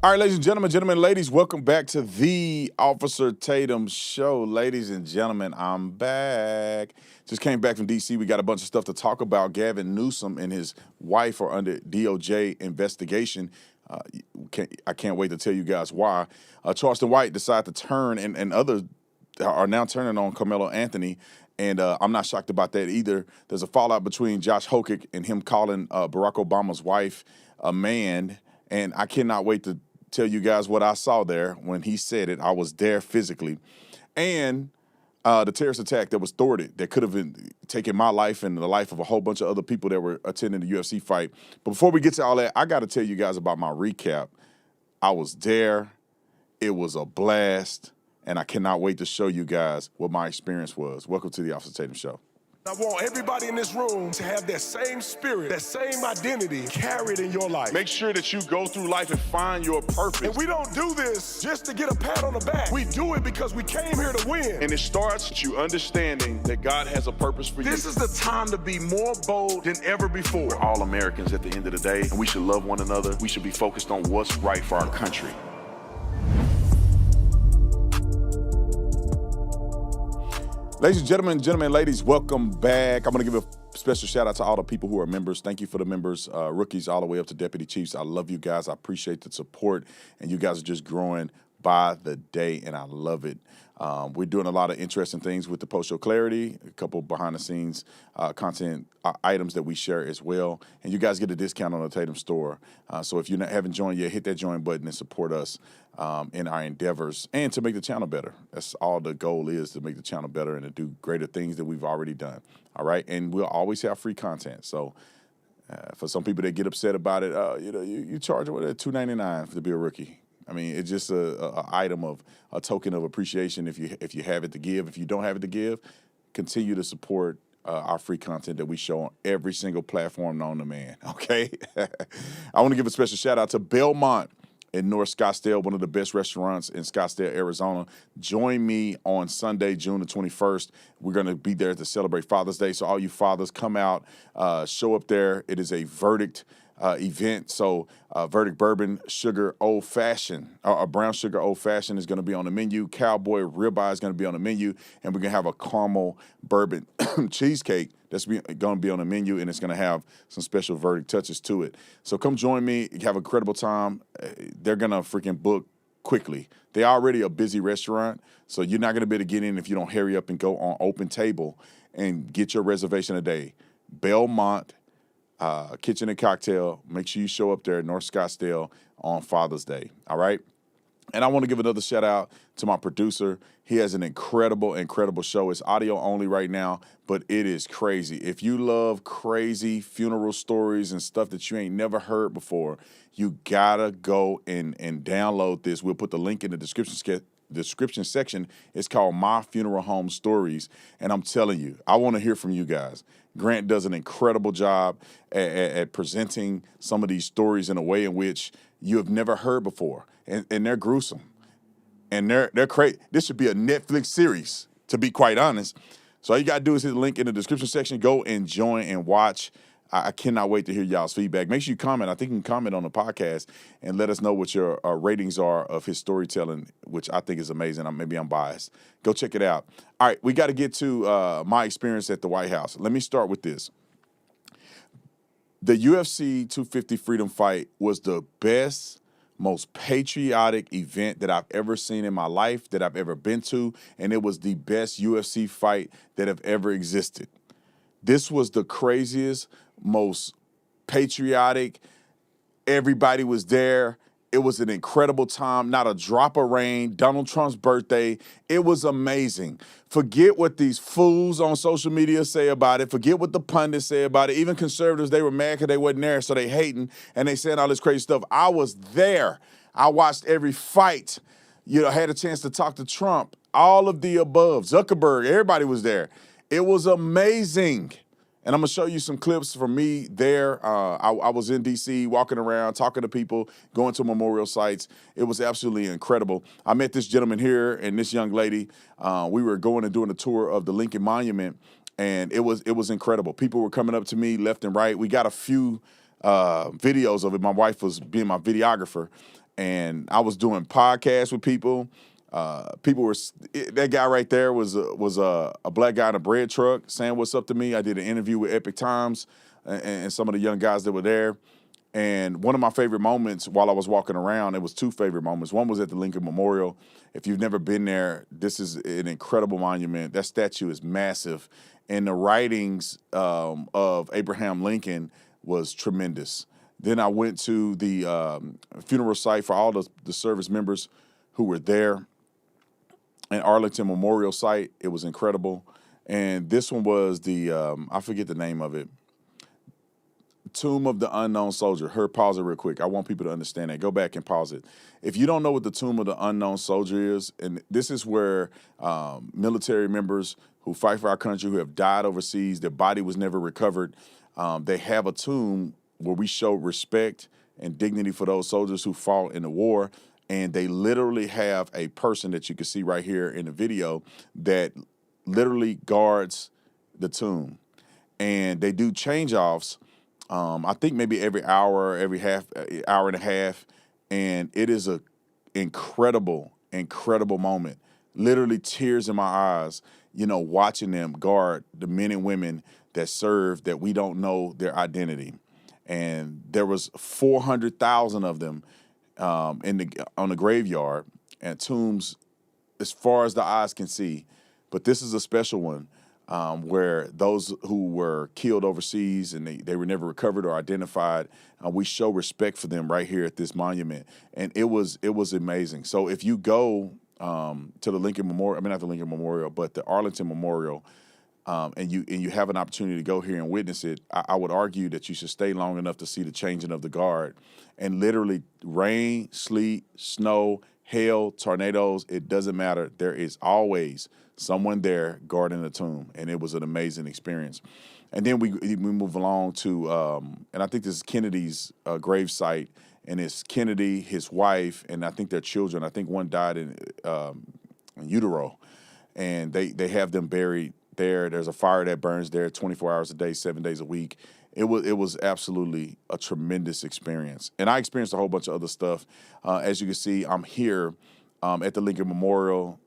All right, ladies and gentlemen, ladies, welcome back to the Officer Tatum Show. Ladies and gentlemen, I'm back. Just came back from D.C. We got a bunch of stuff to talk about. Gavin Newsom and his wife are under DOJ investigation. I can't wait to tell you guys why. Charleston White decided to turn, and others are now turning on Carmelo Anthony. And I'm not shocked about that either. There's a fallout between Josh Hokick and him calling Barack Obama's wife a man. And I cannot wait to tell you guys what I saw there when he said it. I was there physically. And the terrorist attack that was thwarted that could have been taking my life and the life of a whole bunch of other people that were attending the UFC fight. But before we get to all that, I got to tell you guys about my recap. I was there. It was a blast. And I cannot wait to show you guys what my experience was. Welcome to the Officer Tatum Show. I want everybody in this room to have that same spirit, that same identity carried in your life. Make sure that you go through life and find your purpose. And we don't do this just to get a pat on the back. We do it because we came here to win. And it starts with you understanding that God has a purpose for you. This is the time to be more bold than ever before. We're all Americans at the end of the day, and we should love one another. We should be focused on what's right for our country. Ladies and gentlemen, ladies, welcome back. I'm going to give a special shout out to all the people who are members. Thank you for the members, rookies all the way up to deputy chiefs. I love you guys. I appreciate the support, and you guys are just growing by the day, and I love it. We're doing a lot of interesting things with the post-show clarity, a couple behind-the-scenes content items that we share as well, and you guys get a discount on the Tatum store. So if you haven't joined yet, hit that join button and support us in our endeavors and to make the channel better. That's all the goal is, to make the channel better and to do greater things than we've already done. All right, and we'll always have free content. So for some people that get upset about it, you charge what, $2.99 to be a rookie. I mean, it's just a item of a token of appreciation if you have it to give. If you don't have it to give, continue to support our free content that we show on every single platform known to man, okay? I want to give a special shout out to Belmont in North Scottsdale, one of the best restaurants in Scottsdale, Arizona. Join me on Sunday, June the 21st. We're going to be there to celebrate Father's Day. So all you fathers, come out, show up there. It is a Verdict event. So Verdict Bourbon Sugar Old Fashioned, a brown sugar Old Fashioned is going to be on the menu. Cowboy Ribeye is going to be on the menu. And we're going to have a caramel bourbon cheesecake that's going to be on the menu, and it's going to have some special Verdict touches to it. So come join me. Have an incredible time. They're going to freaking book quickly. They're already a busy restaurant, so you're not going to be able to get in if you don't hurry up and go on Open Table and get your reservation today. Belmont Kitchen and Cocktail. Make sure you show up there at North Scottsdale on Father's Day, all right? And I want to give another shout out to my producer. He has an incredible show. It's audio only right now, but it is crazy. If you love crazy funeral stories and stuff that you ain't never heard before, you gotta go and download this. We'll put the link in the description section. It's called My Funeral Home Stories, and I'm telling you, I want to hear from you guys. Grant does an incredible job at presenting some of these stories in a way in which you have never heard before, and they're gruesome, and they're crazy. This should be a Netflix series, to be quite honest. So all you got to do is hit the link in the description section. Go and join and watch. I cannot wait to hear y'all's feedback. Make sure you comment. I think you can comment on the podcast and let us know what your ratings are of his storytelling, which I think is amazing. Maybe I'm biased. Go check it out. All right, we got to get to my experience at the White House. Let me start with this. The UFC 250 Freedom Fight was the best, most patriotic event that I've ever seen in my life, that I've ever been to, and it was the best UFC fight that have ever existed. This was the craziest, most patriotic. Everybody was there. It was an incredible time, not a drop of rain, Donald Trump's birthday. It was amazing. Forget what these fools on social media say about it. Forget what the pundits say about it. Even conservatives, they were mad because they wasn't there, so they hating, and they saying all this crazy stuff. I was there. I watched every fight. I had a chance to talk to Trump, all of the above, Zuckerberg, everybody was there. It was amazing. And I'm going to show you some clips from me there. I was in D.C. walking around, talking to people, going to memorial sites. It was absolutely incredible. I met this gentleman here and this young lady. We were going and doing a tour of the Lincoln Monument, and it was incredible. People were coming up to me left and right. We got a few videos of it. My wife was being my videographer. and I was doing podcasts with people. People were that guy right there was a black guy in a bread truck saying what's up to me. I did an interview with Epic Times and some of the young guys that were there. And one of my favorite moments while I was walking around, it was two favorite moments. One was at the Lincoln Memorial. If you've never been there, this is an incredible monument. That statue is massive. And the writings of Abraham Lincoln was tremendous. Then I went to the funeral site for all the service members who were there. And Arlington Memorial Site, it was incredible. And this one was the, I forget the name of it, Tomb of the Unknown Soldier. Pause it real quick. I want people to understand that. Go back and pause it. If you don't know what the Tomb of the Unknown Soldier is, and this is where military members who fight for our country, who have died overseas, their body was never recovered, they have a tomb where we show respect and dignity for those soldiers who fought in the war. And they literally have a person that you can see right here in the video that literally guards the tomb. And they do change-offs, I think maybe every hour, every hour and a half. And it is a incredible, incredible moment. Literally tears in my eyes, watching them guard the men and women that serve that we don't know their identity. And there was 400,000 of them on the graveyard and tombs as far as the eyes can see. But this is a special one where those who were killed overseas and they were never recovered or identified, we show respect for them right here at this monument. And it was amazing. So if you go to the Lincoln Memorial, not the Lincoln Memorial, but the Arlington Memorial, and you have an opportunity to go here and witness it, I would argue that you should stay long enough to see the changing of the guard. And literally rain, sleet, snow, hail, tornadoes, it doesn't matter. There is always someone there guarding the tomb, and it was an amazing experience. And then we move along to, and I think this is Kennedy's grave site, and it's Kennedy, his wife, and I think their children. I think one died in utero, and they have them buried there. There's a fire that burns there 24 hours a day, 7 days a week. It was absolutely a tremendous experience. And I experienced a whole bunch of other stuff. As you can see, I'm here at the Lincoln Memorial,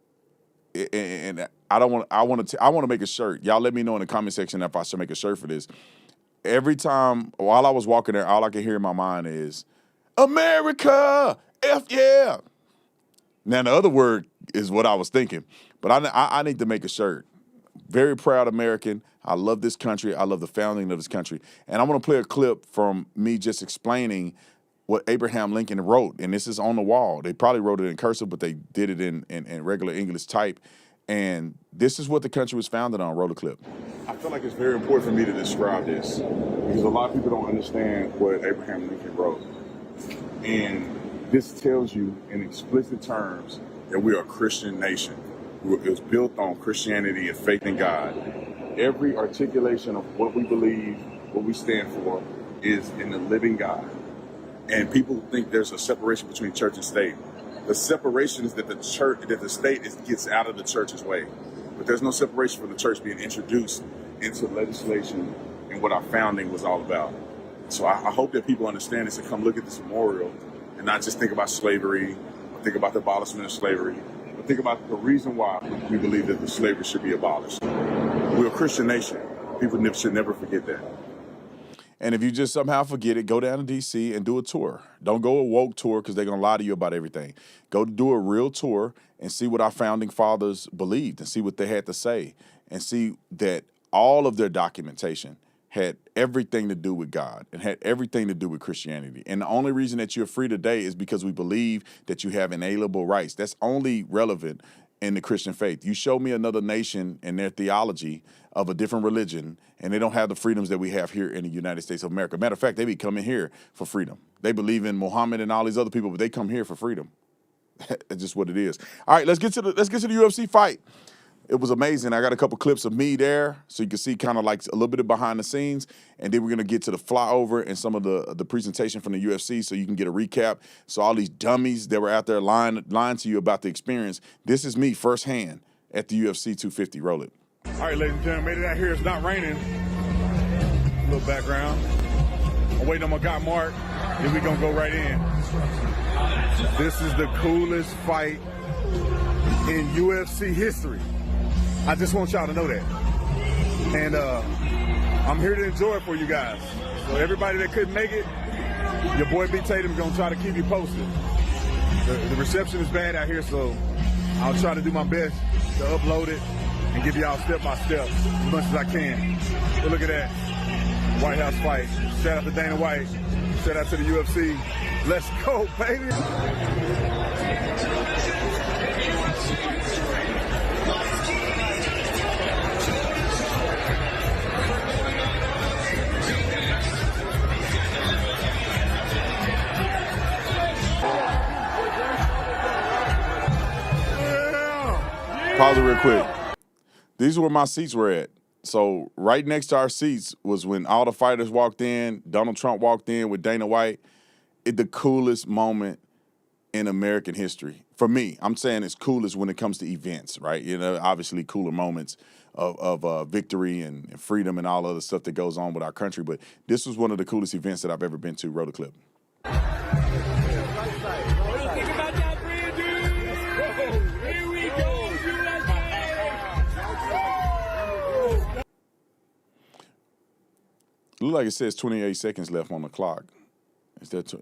and I want to make a shirt. Y'all let me know in the comment section if I should make a shirt for this. Every time while I was walking there, all I could hear in my mind is America, F yeah. Now the other word is what I was thinking, but I need to make a shirt. Very proud American. I love this country. I love the founding of this country. And I'm going to play a clip from me just explaining what Abraham Lincoln wrote. And this is on the wall. They probably wrote it in cursive, but they did it in regular English type. And this is what the country was founded on. Roll the clip. I feel like it's very important for me to describe this because a lot of people don't understand what Abraham Lincoln wrote. And this tells you in explicit terms that we are a Christian nation. It was built on Christianity and faith in God. Every articulation of what we believe, what we stand for, is in the living God. And people think there's a separation between church and state. The separation is that the state gets out of the church's way. But there's no separation from the church being introduced into legislation and what our founding was all about. So I hope that people understand this and come look at this memorial and not just think about slavery or think about the abolishment of slavery. Think about the reason why we believe that the slavery should be abolished. We're a Christian nation. People should never forget that. And if you just somehow forget it, go down to D.C. and do a tour. Don't go a woke tour because they're going to lie to you about everything. Go do a real tour and see what our founding fathers believed and see what they had to say and see that all of their documentation had everything to do with God and had everything to do with Christianity. And the only reason that you're free today is because we believe that you have inalienable rights. That's only relevant in the Christian faith. You show me another nation and their theology of a different religion, and they don't have the freedoms that we have here in the United States of America. Matter of fact, they be coming here for freedom. They believe in Muhammad and all these other people, but they come here for freedom. That's just what it is. All right, let's get to the UFC fight. It was amazing. I got a couple clips of me there so you can see kind of like a little bit of behind the scenes. And then we're going to get to the flyover and some of the presentation from the UFC so you can get a recap. So all these dummies that were out there lying to you about the experience, this is me firsthand at the UFC 250. Roll it. All right, ladies and gentlemen, made it out here. It's not raining. A little background. I'm waiting on my guy, Mark. Then we're going to go right in. This is the coolest fight in UFC history. I just want y'all to know that. And I'm here to enjoy it for you guys. So everybody that couldn't make it, your boy B. Tatum is going to try to keep you posted. The reception is bad out here, so I'll try to do my best to upload it and give y'all step by step as much as I can. But look at that. White House fight. Shout out to Dana White. Shout out to the UFC. Let's go, baby. Pause it real quick. These are where my seats were at. So right next to our seats was when all the fighters walked in. Donald Trump walked in with Dana White. The coolest moment in American history. For me, I'm saying it's coolest when it comes to events, right? You know, obviously cooler moments of victory and freedom and all other stuff that goes on with our country. But this was one of the coolest events that I've ever been to. Roll the clip. Look like it says 28 seconds left on the clock. Is that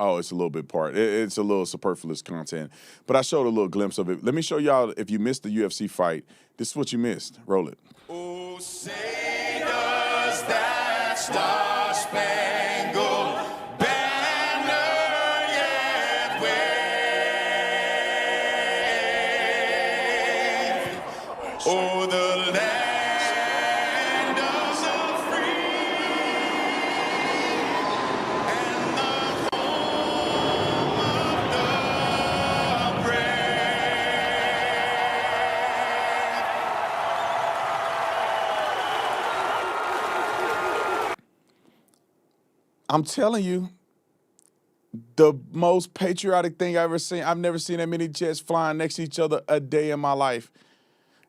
oh, it's a little bit part. It's a little superfluous content. But I showed a little glimpse of it. Let me show y'all, if you missed the UFC fight, this is what you missed. Roll it. Oh, say does that star-spangled banner yet wave? Oh, the land of the free and the home of the brave. I'm telling you, the most patriotic thing I've ever seen. I've never seen that many jets flying next to each other a day in my life.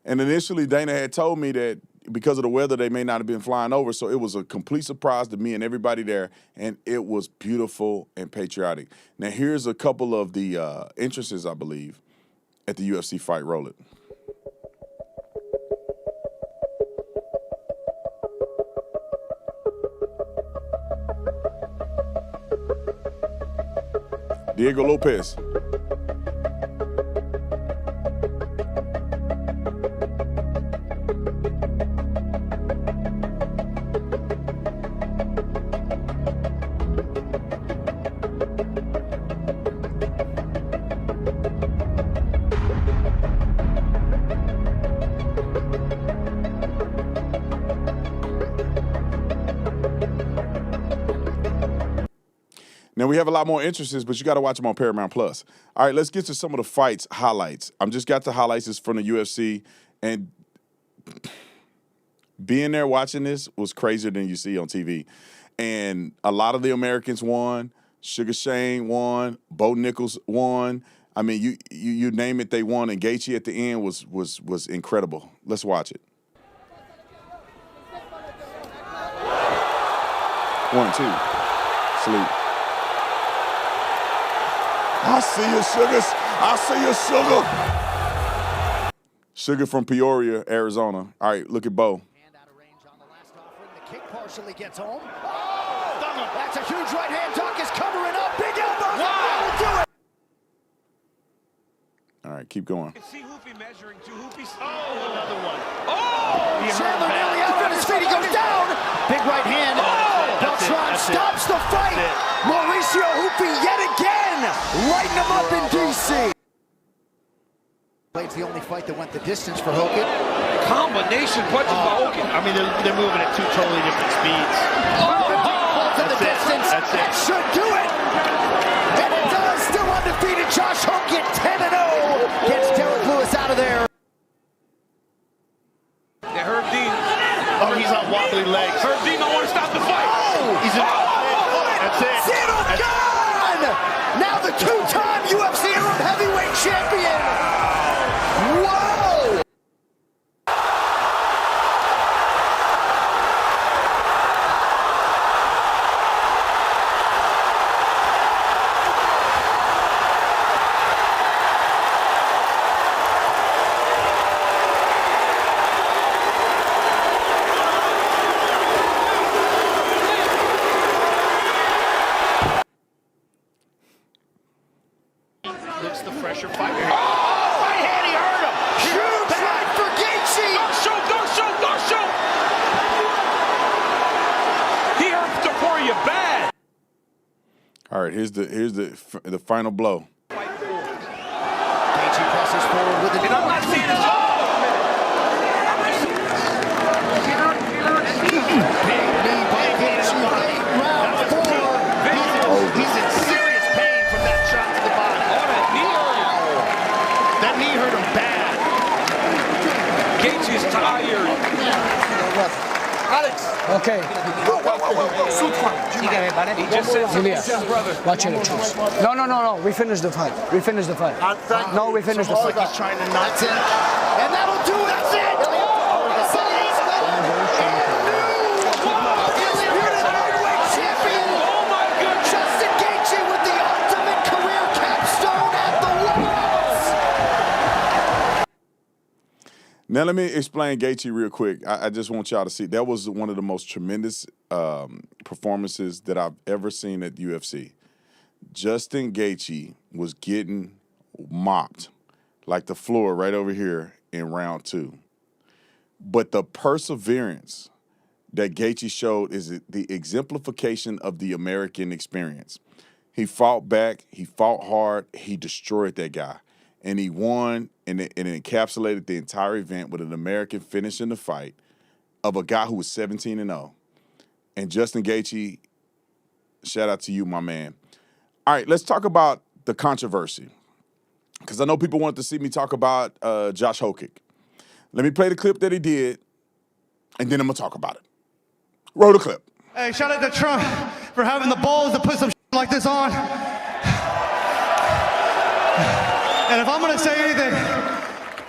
And initially, Dana had told me that because of the weather, they may not have been flying over. So it was a complete surprise to me and everybody there. And it was beautiful and patriotic. Now, here's a couple of the entrances, I believe, at the UFC fight. Roll it. Diego Lopez. Now, we have a lot more entrances, but you got to watch them on Paramount+. All right, let's get to some of the fights highlights. I'm just got the highlights. It's from the UFC, and being there watching this was crazier than you see on TV. And a lot of the Americans won. Sugar Shane won. Bo Nichols won. I mean, you name it, they won. And Gaethje at the end was incredible. Let's watch it. 1, 2, sleep. I see you, Sugars. I see you, Sugar. Sugar from Peoria, Arizona. All right, look at Bo. Hand out of range on the last offering. The kick partially gets home. Oh! That's a huge right hand. Doc is covering up. Big elbows. Wow. Do it. All right, keep going. See Hoopy measuring two Hoopies. Oh, another one. Oh! Chandler nearly out on his feet. He goes down. Big right hand. Beltran stops the fight. Mauricio Hoopy yet again. Lighting him up in D.C. It's the only fight that went the distance for Hogan. Combination punches by Hogan. I mean, they're moving at two totally different speeds. To the distance. That should do it. And it does. Still undefeated. Josh Hogan 10-0 gets Derek Lewis out of there. Yeah, Herb Dean. Oh, he's on wobbly legs. Herb Dean don't want to stop the fight. He's in. That's it. Zero gone! Now the two-time UFC interim heavyweight champion. Whoa! That's the fresher fight. Oh, right hand, he hurt him. Huge right for Gaethje. Don't shoot. He hurts Topuria bad. All right, here's the final blow. Gaethje presses forward with And I'm not saying this. big knee by Gaethje. Late round 4. He's in serious pain from that shot to the body. Oh, that knee hurt him. That knee hurt him bad. Gaethje's tired. Okay, He just said something to his brother. watch it, choose. No. We finished the fight. We finished the fight. No, we finished the fight. He's trying to knock That's it. And that'll do it. That's it. Now, let me explain Gaethje real quick. I just want y'all to see. That was one of the most tremendous performances that I've ever seen at UFC. Justin Gaethje was getting mopped like the floor right over here in round 2. But the perseverance that Gaethje showed is the exemplification of the American experience. He fought back. He fought hard. He destroyed that guy. And he won, and it encapsulated the entire event with an American finishing the fight of a guy who was 17-0. And Justin Gaethje, shout out to you, my man. All right, let's talk about the controversy, because I know people want to see me talk about Josh Hokic. Let me play the clip that he did, and then I'm going to talk about it. Roll the clip. Hey, shout out to Trump for having the balls to put some like this on. And if I'm gonna say anything,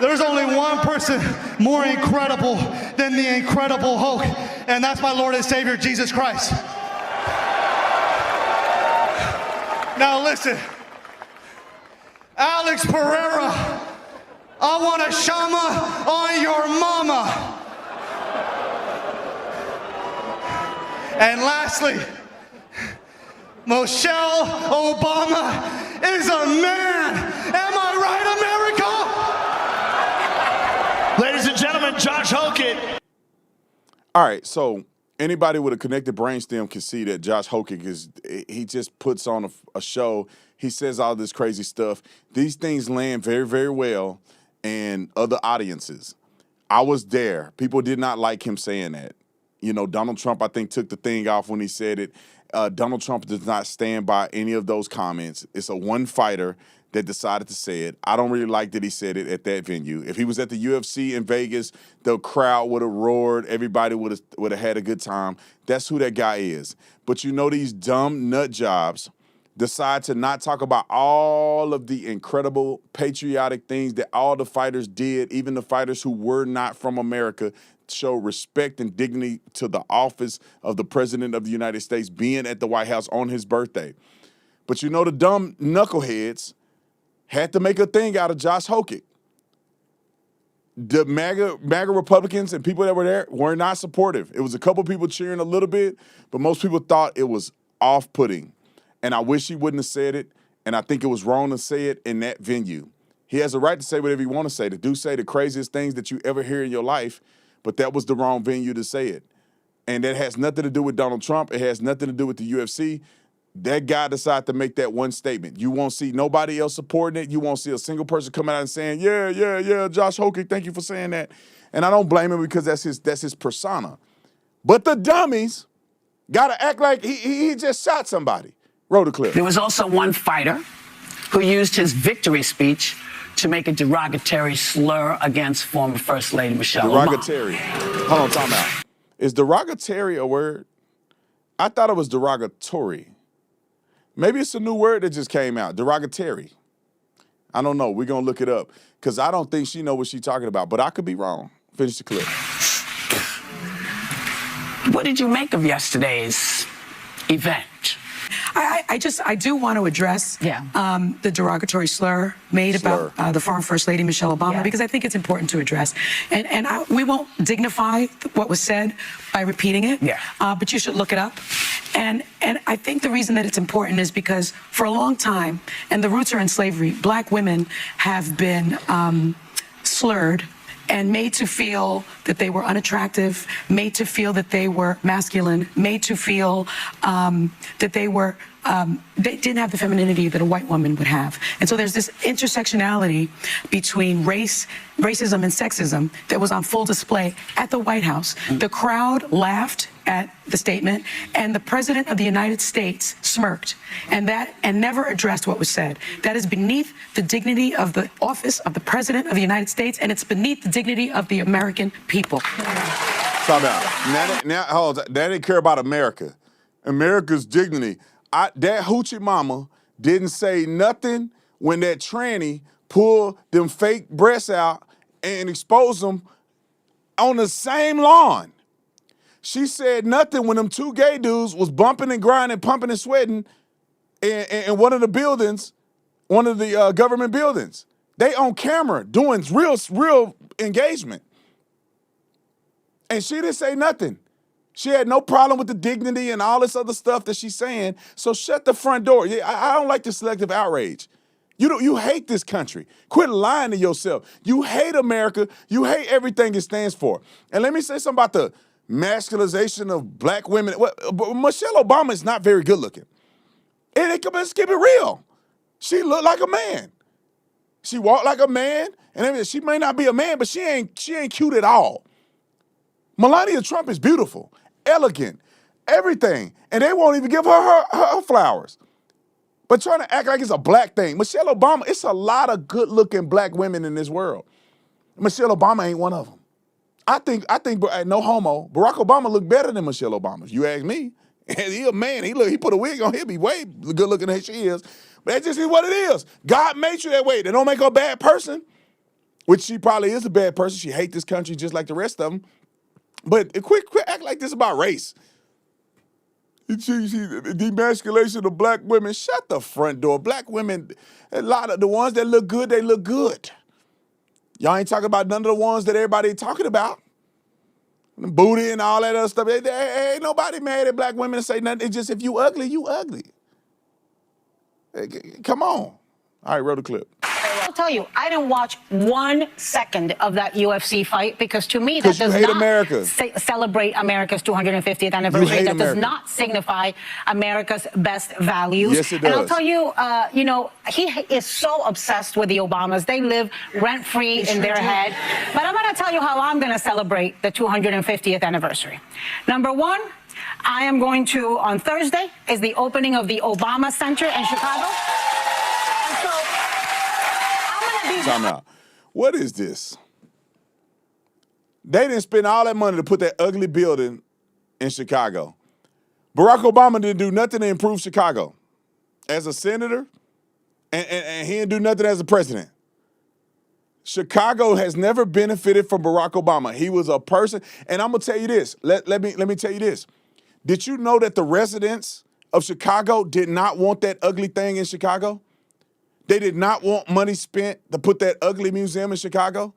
there's only one person more incredible than the Incredible Hulk, and that's my Lord and Savior, Jesus Christ. Now listen, Alex Pereira, I want a shama on your mama. And lastly, Michelle Obama is a man. Am I right, America? Ladies and gentlemen, Josh Hokic. All right, so anybody with a connected brainstem can see that Josh Hokic he just puts on a show. He says all this crazy stuff. These things land very, very well in other audiences. I was there. People did not like him saying that. You know, Donald Trump, I think, took the thing off when he said it. Donald Trump does not stand by any of those comments. It's a one fighter that decided to say it. I don't really like that he said it at that venue. If he was at the UFC in Vegas, the crowd would have roared. Everybody would have had a good time. That's who that guy is. But you know, these dumb nut jobs decide to not talk about all of the incredible patriotic things that all the fighters did, even the fighters who were not from America, show respect and dignity to the office of the President of the United States being at the White House on his birthday. But you know, the dumb knuckleheads had to make a thing out of Josh Hokic. The MAGA Republicans and people that were there were not supportive. It was a couple people cheering a little bit, but most people thought it was off-putting. And I wish he wouldn't have said it, and I think it was wrong to say it in that venue. He has a right to say whatever he want to say, to do say the craziest things that you ever hear in your life, but that was the wrong venue to say it. And that has nothing to do with Donald Trump. It has nothing to do with the UFC. That guy decided to make that one statement. You won't see nobody else supporting it. You won't see a single person coming out and saying, yeah, Josh Hokic, thank you for saying that. And I don't blame him, because that's his persona. But the dummies got to act like he just shot somebody. Roll the clip. There was also one fighter who used his victory speech to make a derogatory slur against former First Lady Michelle Obama. Derogatory. Hold on, time out. Is derogatory a word? I thought it was derogatory. Maybe it's a new word that just came out. Derogatory. I don't know. We're going to look it up, because I don't think she knows what she's talking about, but I could be wrong. Finish the clip. What did you make of yesterday's event? I do want to address the derogatory slur made about the former First Lady Michelle Obama, because I think it's important to address. And we won't dignify what was said by repeating it, but you should look it up. And I think the reason that it's important is because for a long time, and the roots are in slavery, black women have been slurred and made to feel that they were unattractive, made to feel that they were masculine, made to feel that they were, they didn't have the femininity that a white woman would have. And so there's this intersectionality between racism and sexism that was on full display at the White House. The crowd laughed at the statement, and the President of the United States smirked, and never addressed what was said. That is beneath the dignity of the office of the President of the United States, and it's beneath the dignity of the American people. Talk about now. Hold on, they didn't care about America, America's dignity. That hoochie mama didn't say nothing when that tranny pulled them fake breasts out and exposed them on the same lawn. She said nothing when them two gay dudes was bumping and grinding, pumping and sweating in one of the buildings, one of the government buildings. They on camera doing real engagement. And she didn't say nothing. She had no problem with the dignity and all this other stuff that she's saying. So shut the front door. Yeah, I don't like the selective outrage. You hate this country. Quit lying to yourself. You hate America. You hate everything it stands for. And let me say something about the masculization of black women. Michelle Obama is not very good looking. And let's keep it real. She looked like a man. She walked like a man. And she may not be a man, but she ain't cute at all. Melania Trump is beautiful, elegant, everything. And they won't even give her flowers. But trying to act like it's a black thing. Michelle Obama, it's a lot of good-looking black women in this world. Michelle Obama ain't one of them. I think, no homo, Barack Obama looked better than Michelle Obama, if you ask me. He a man. He put a wig on. He'll be way good-looking than she is. But that just is what it is. God made you that way. They don't make her a bad person, which she probably is a bad person. She hates this country just like the rest of them. But quit act like this about race. Demasculation of black women. Shut the front door. Black women, a lot of the ones that look good, they look good. Y'all ain't talking about none of the ones that everybody talking about. The booty and all that other stuff. Ain't nobody mad at black women and say nothing. It's just if you ugly, you ugly. Hey, come on. All right, roll the clip. I'll tell you, I didn't watch 1 second of that UFC fight because to me that does not celebrate America's 250th anniversary. That does not signify America's best values. Yes, it does. And I'll tell you, he is so obsessed with the Obamas. They live rent-free in their head. But I'm going to tell you how I'm going to celebrate the 250th anniversary. Number one, I am going to, on Thursday, is the opening of the Obama Center in Chicago. And so time out. What is this? They didn't spend all that money to put that ugly building in Chicago. Barack Obama didn't do nothing to improve Chicago as a senator, and he didn't do nothing as a president. Chicago has never benefited from Barack Obama. He was a person, and I'm gonna tell you this. Let me tell you this. Did you know that the residents of Chicago did not want that ugly thing in Chicago? They did not want money spent to put that ugly museum in Chicago.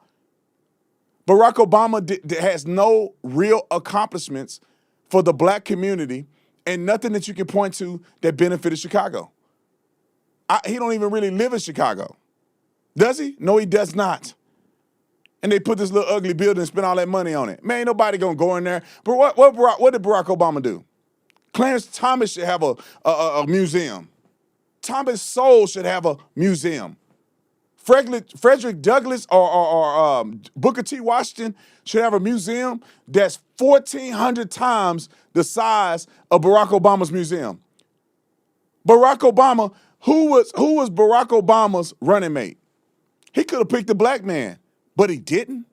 Barack Obama has no real accomplishments for the black community and nothing that you can point to that benefited Chicago. He don't even really live in Chicago. Does he? No, he does not. And they put this little ugly building and spend all that money on it. Man, ain't nobody gonna go in there. But what did Barack Obama do? Clarence Thomas should have a museum. Thomas Sowell should have a museum. Frederick Douglass or Booker T. Washington should have a museum that's 1,400 times the size of Barack Obama's museum. Barack Obama, who was Barack Obama's running mate? He could have picked a black man, but he didn't.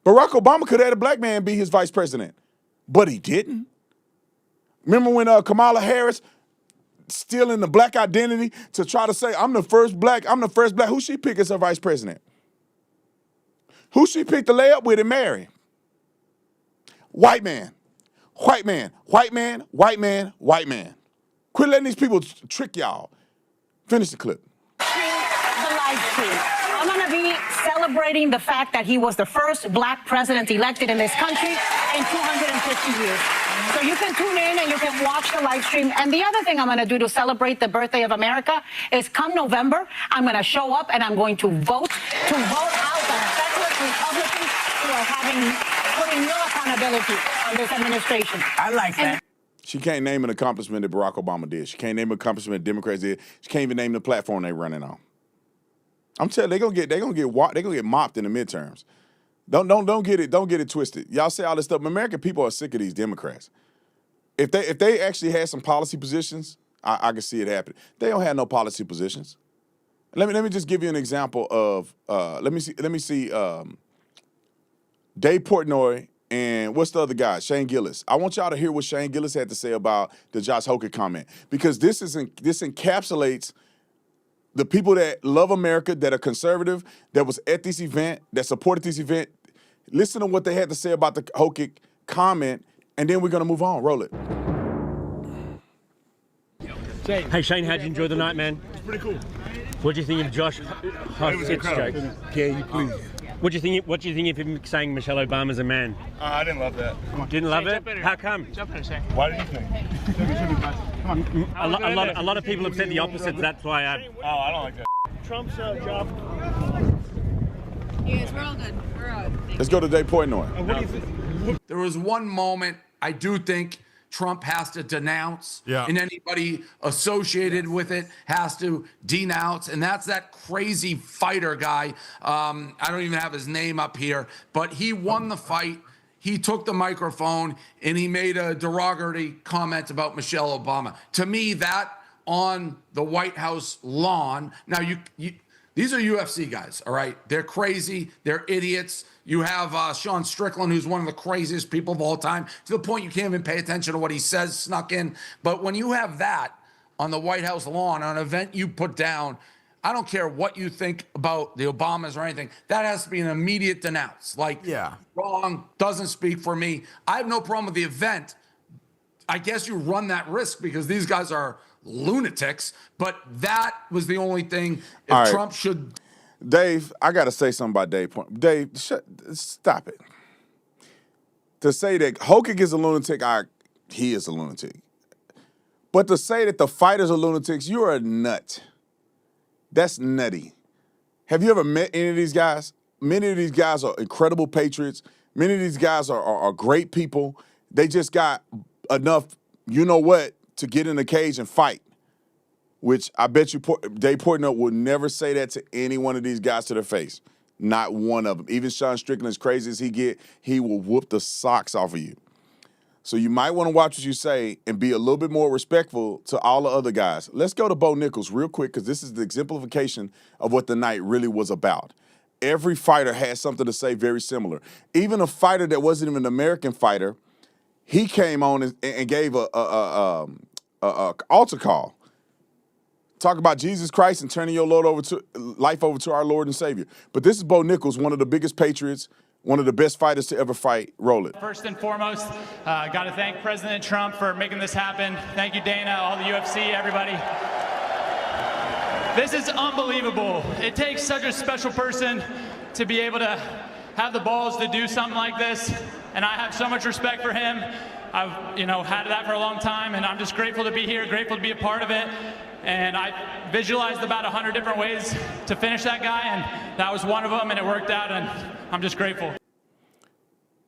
Barack Obama could have had a black man be his vice president, but he didn't. Remember when Kamala Harris stealing the black identity to try to say, I'm the first black. Who she pick as her vice president? Who she picked to lay up with and marry? White man, white man, white man, white man, white man. Quit letting these people trick y'all. Finish the clip. The live stream. I'm going to be celebrating the fact that he was the first black president elected in this country in 250 years. So you can tune in and you can watch the live stream. And the other thing I'm going to do to celebrate the birthday of America is come November, I'm going to show up and I'm going to vote out the federalist Republicans who are putting no accountability on this administration. I like that. She can't name an accomplishment that Barack Obama did. She can't name an accomplishment that Democrats did. She can't even name the platform they're running on. I'm telling you, they're gonna get mopped in the midterms. Don't get it twisted. Y'all say all this stuff. American people are sick of these Democrats. If they actually had some policy positions, I can see it happen. They don't have no policy positions. Let me just give you an example of let me see Dave Portnoy and what's the other guy? Shane Gillis. I want y'all to hear what Shane Gillis had to say about the Josh Hokett comment, because this encapsulates the people that love America, that are conservative, that was at this event, that supported this event. Listen to what they had to say about the Hokett comment, and then we're going to move on. Roll it. Hey, Shane, how'd you enjoy the night, man? It's pretty cool. What do you think of Josh Hokett's joke? Can you please? What do you think of him saying Michelle Obama's a man? I didn't love that. Didn't love it? How come? Why did you think? A lot of people have said the opposite. That's why I don't like that. Trump's job. Yes, we're all good. We're all good. Let's go to Dave Portnoy. What do you think? There was one moment I do think Trump has to denounce, and anybody associated with it has to denounce, and that's that crazy fighter guy. I don't even have his name up here, but he won the fight. He took the microphone and he made a derogatory comment about Michelle Obama. To me, that on the White House lawn. Now, these are UFC guys, all right? They're crazy. They're idiots. You have Sean Strickland, who's one of the craziest people of all time, to the point you can't even pay attention to what he says snuck in. But when you have that on the White House lawn, on an event you put down, I don't care what you think about the Obamas or anything, that has to be an immediate denounce. Like, wrong, doesn't speak for me. I have no problem with the event. I guess you run that risk because these guys are lunatics, but that was the only thing Trump should. Dave, I got to say something about Dave. Dave, stop it. To say that Hokett is a lunatic, he is a lunatic. But to say that the fighters are lunatics, you're a nut. That's nutty. Have you ever met any of these guys? Many of these guys are incredible patriots. Many of these guys are great people. They just got enough, you know what, to get in the cage and fight, which I bet you Dave Portnoy would never say that to any one of these guys to their face. Not one of them. Even Sean Strickland, as crazy as he will whoop the socks off of you. So you might want to watch what you say and be a little bit more respectful to all the other guys. Let's go to Bo Nichols real quick, because this is the exemplification of what the night really was about. Every fighter had something to say very similar. Even a fighter that wasn't even an American fighter, he came on and gave a altar call. Talk about Jesus Christ and turning your life over to our Lord and Savior. But this is Bo Nichols, one of the biggest patriots, one of the best fighters to ever fight. Roll it. First and foremost, got to thank President Trump for making this happen. Thank you, Dana, all the UFC, everybody. This is unbelievable. It takes such a special person to be able to have the balls to do something like this, and I have so much respect for him. I've had that for a long time, and I'm just grateful to be here, grateful to be a part of it. And I visualized about 100 different ways to finish that guy, and that was one of them, and it worked out, and I'm just grateful.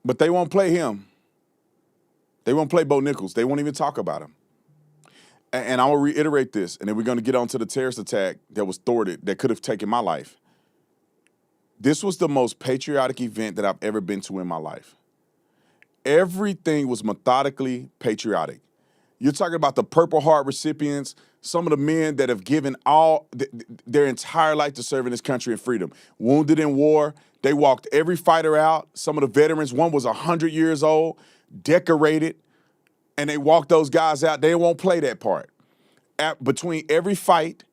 But they won't play him. They won't play Bo Nichols. They won't even talk about him. And I will reiterate this, and then we're going to get on to the terrorist attack that was thwarted, that could have taken my life. This was the most patriotic event that I've ever been to in my life. Everything was methodically patriotic. You're talking about the Purple Heart recipients, some of the men that have given all their entire life to serving this country and freedom. Wounded in war, they walked every fighter out. Some of the veterans, one was 100 years old, decorated, and they walked those guys out. They won't play that part. Between every fight,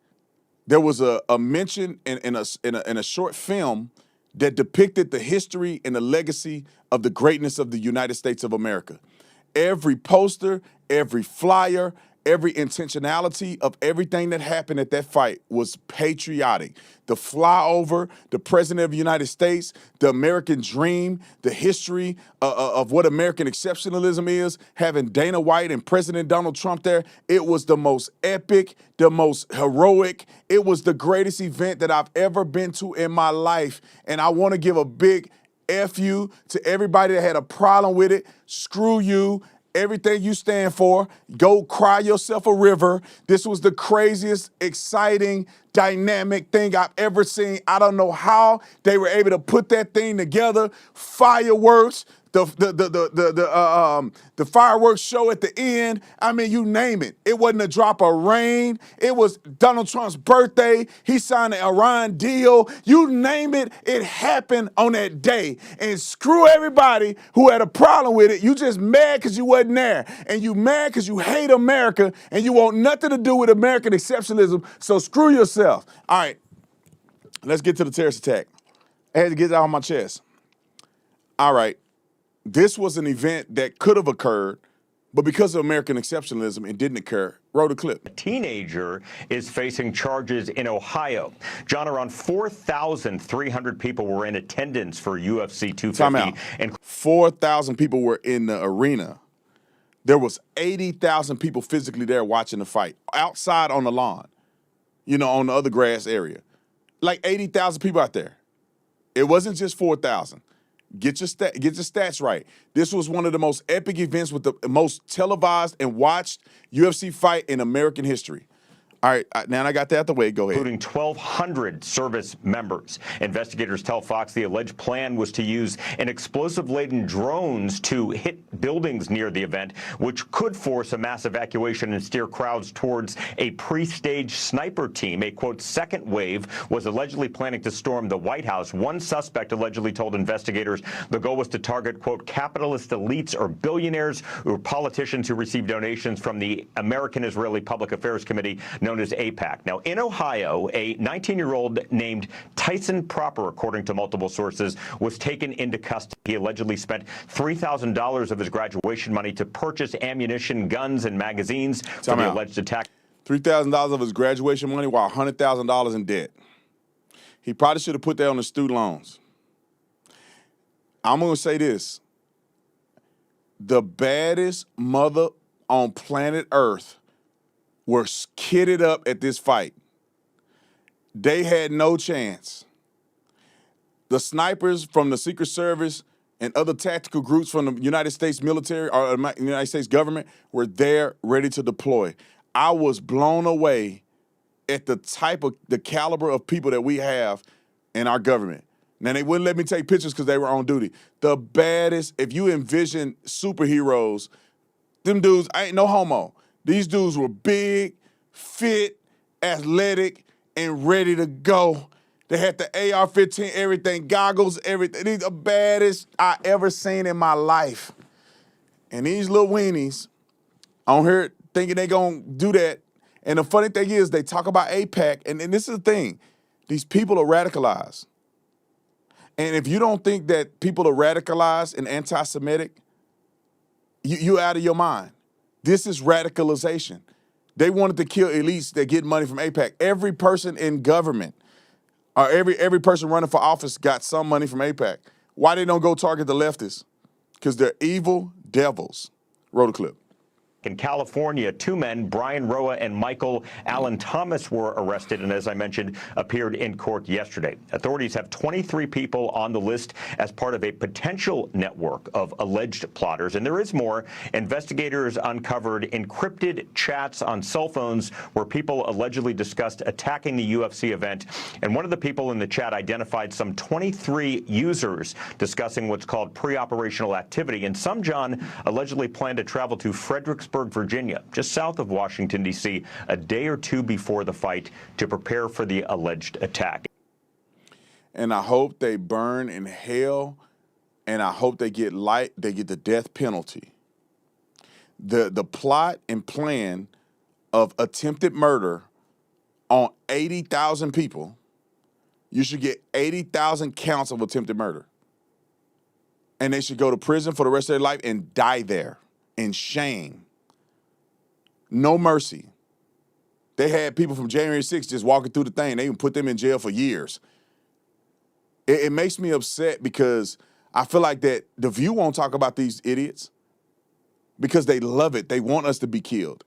there was a mention in a short film that depicted the history and the legacy of the greatness of the United States of America. Every poster, every flyer, every intentionality of everything that happened at that fight was patriotic. The flyover, the President of the United States, the American dream, the history of what American exceptionalism is, having Dana White and President Donald Trump there, it was the most epic, the most heroic. It was the greatest event that I've ever been to in my life. And I want to give a big F you to everybody that had a problem with it. Screw you. Everything you stand for, go cry yourself a river. This was the craziest, exciting, dynamic thing I've ever seen. I don't know how they were able to put that thing together. Fireworks, the fireworks show at the end. I mean, you name it. It wasn't a drop of rain. It was Donald Trump's birthday. He signed an Iran deal. You name it, it happened on that day. And screw everybody who had a problem with it. You just mad because you wasn't there. And you mad because you hate America and you want nothing to do with American exceptionalism. So screw yourself. All right, let's get to the terrorist attack. I had to get it out of my chest. All right. This was an event that could have occurred, but because of American exceptionalism, it didn't occur. Roll the clip. A teenager is facing charges in Ohio. John, around 4,300 people were in attendance for UFC 250. Time out. And 4,000 people were in the arena. There was 80,000 people physically there watching the fight, outside on the lawn, you know, on the other grass area. Like 80,000 people out there. It wasn't just 4,000. Get your stats right. This was one of the most epic events with the most televised and watched UFC fight in American history. All right, now I got that out the way. Go ahead. Including 1,200 service members. Investigators tell Fox the alleged plan was to use an explosive-laden drones to hit buildings near the event, which could force a mass evacuation and steer crowds towards a pre-staged sniper team. A, quote, second wave was allegedly planning to storm the White House. One suspect allegedly told investigators the goal was to target, quote, capitalist elites or billionaires or politicians who received donations from the American-Israeli Public Affairs Committee, known as AIPAC. Now, in Ohio, a 19-year-old named Tyson Proper, according to multiple sources, was taken into custody. He allegedly spent $3,000 of his graduation money to purchase ammunition, guns, and magazines for the alleged attack. $3,000 of his graduation money while $100,000 in debt. He probably should have put that on the student loans. I'm going to say this. The baddest mother on planet Earth were kitted up at this fight. They had no chance. The snipers from the Secret Service and other tactical groups from the United States military or the United States government were there ready to deploy. I was blown away at the caliber of people that we have in our government. Now, they wouldn't let me take pictures because they were on duty. The baddest, if you envision superheroes, them dudes, I ain't no homo. These dudes were big, fit, athletic, and ready to go. They had the AR-15, everything, goggles, everything. These are the baddest I ever seen in my life. And these little weenies on here thinking they gonna do that. And the funny thing is they talk about AIPAC, and this is the thing. These people are radicalized. And if you don't think that people are radicalized and anti-Semitic, you're out of your mind. This is radicalization. They wanted to kill elites that get money from AIPAC. Every person in government or every person running for office got some money from AIPAC. Why they don't go target the leftists? Because they're evil devils. Roll the clip. In California, two men, Brian Roa and Michael Allen Thomas, were arrested and, as I mentioned, appeared in court yesterday. Authorities have 23 people on the list as part of a potential network of alleged plotters. And there is more. Investigators uncovered encrypted chats on cell phones where people allegedly discussed attacking the UFC event. And one of the people in the chat identified some 23 users discussing what's called pre-operational activity. And some, John, allegedly planned to travel to Fredericksburg, Virginia, just south of Washington, D.C., a day or two before the fight to prepare for the alleged attack. And I hope they burn in hell, and I hope they get the death penalty. The plot and plan of attempted murder on 80,000 people, you should get 80,000 counts of attempted murder. And they should go to prison for the rest of their life and die there in shame. No mercy. They had people from January 6th just walking through the thing. They even put them in jail for years. It makes me upset because I feel like that The View won't talk about these idiots because they love it. They want us to be killed.